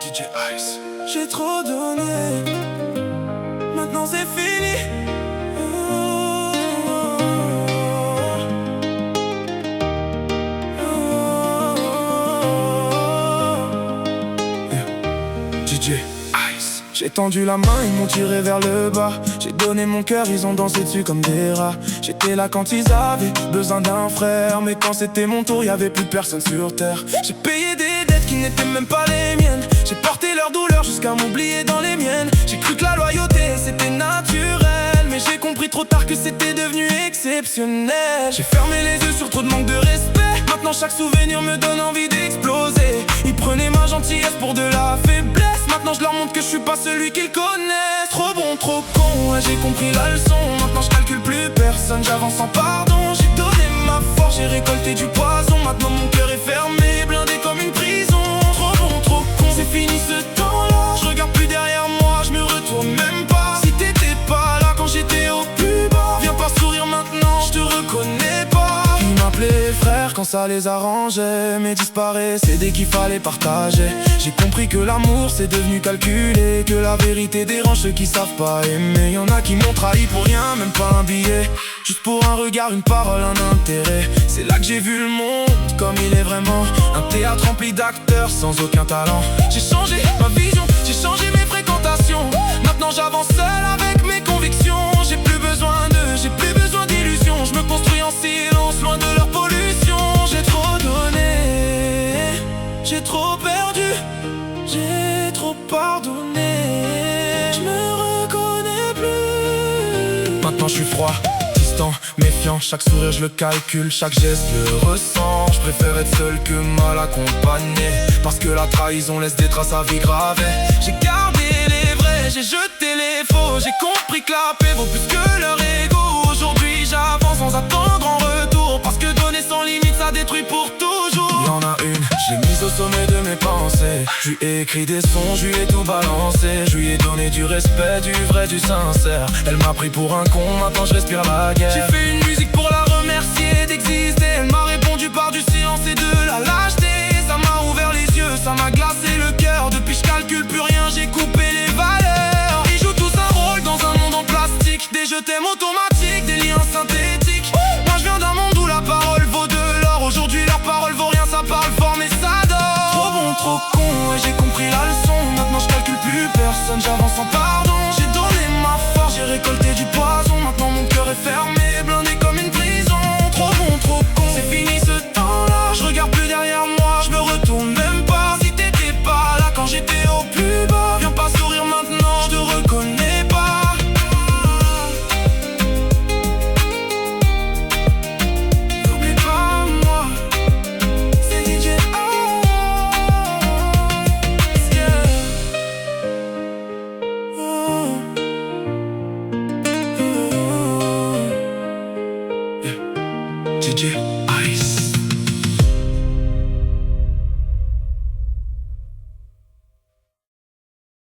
DJ Ice. J'ai trop donné, maintenant c'est fini. Oh, oh, oh. DJ Ice. J'ai tendu la main, ils m'ont tiré vers le bas. J'ai donné mon cœur, ils ont dansé dessus comme des rats. J'étais là quand ils avaient besoin d'un frère, mais quand c'était mon tour, y'avait plus personne sur terre. J'ai payé des dettes qui n'étaient même pas les miennes. J'ai porté leur douleur jusqu'à m'oublier dans les miennes. J'ai cru que la loyauté c'était naturel, mais j'ai compris trop tard que c'était devenu exceptionnel. J'ai fermé les yeux sur trop de manque de respect. Maintenant chaque souvenir me donne envie d'exploser. Ils prenaient ma gentillesse pour de la faiblesse. Maintenant je leur montre que je suis pas celui qu'ils connaissent. Trop bon, trop con, ouais, j'ai compris la leçon. Maintenant je calcule plus personne, j'avance sans pardon. J'ai donné ma force, j'ai récolté du poison. Maintenant mon cœur est fermé, blindé comme une prison. Trop bon, trop con, c'est fini ce temps-là. Je regarde plus derrière moi, je me retourne même pas. Si t'étais pas là quand j'étais au plus bas, viens pas sourire maintenant, je te reconnais pas. Ils m'appelaient frère quand ça les arrangeait, mais disparaissaient dès qu'il fallait partager. J'ai compris que l'amour c'est devenu calculé, que la vérité dérange ceux qui savent pas aimer. Y'en a qui m'ont trahi pour rien, même pas un billet, juste pour un regard, une parole, un intérêt. C'est là que j'ai vu le monde comme il est vraiment, un théâtre rempli d'acteurs sans aucun talent. J'ai changé ma vision, j'ai changé mes fréquentations. Maintenant j'avance seul avec mes convictions. J'ai plus besoin d'eux, j'ai plus besoin d'illusions. Je me construis en silence, loin de leur pollution. J'ai trop donné, j'ai trop perdu, j'ai trop pardonné. Je me reconnais plus. Maintenant je suis froid, distant, méfiant. Chaque sourire je le calcule, chaque geste je le ressens. Je préfère être seul que mal accompagné, parce que la trahison laisse des traces à vie gravées. J'ai gardé les vrais, j'ai jeté les faux. J'ai compris que la paix vaut plus que leur ego. Aujourd'hui j'avance sans attendre en retour, parce que donner sans limite ça détruit pour toujours. Y'en a une, je l'ai mise au sommet de mes pensées. Je lui ai écrit des sons, je lui ai tout balancé. Je lui ai donné du respect, du vrai, du sincère. Elle m'a pris pour un con, maintenant je respire la guerre. J'ai fait une musique pour la remercier d'exister. Elle m'a répondu par du silence et de la lâcheté. Ça m'a ouvert les yeux, ça m'a glacé le cœur. Depuis je calcule plus rien, j'ai coupé les valeurs. Ils jouent tous un rôle dans un monde en plastique, des je t'aime automatiques, des liens synthétiques. Moi je viens d'un monde où la parole vaut de l'or. Aujourd'hui leur parole vaut rien, ça parle fort mais ça dort. Trop bon, trop con, et j'ai compris la leçon. Maintenant je calcule plus personne, j'avance sans pardon. J'ai donné ma force, j'ai récolté du poison. Maintenant mon cœur est fermé, blindé comme une prison. Trop bon, trop con, c'est fini ce temps-là. Je regarde plus derrière moi, je me retourne même pas. Si t'étais pas là quand j'étais au plus bas, viens pas sourire maintenant, je te reconnais pas. N'oublie pas moi, c'est DJ Ice, yeah. Oh. Oh. Yeah. DJ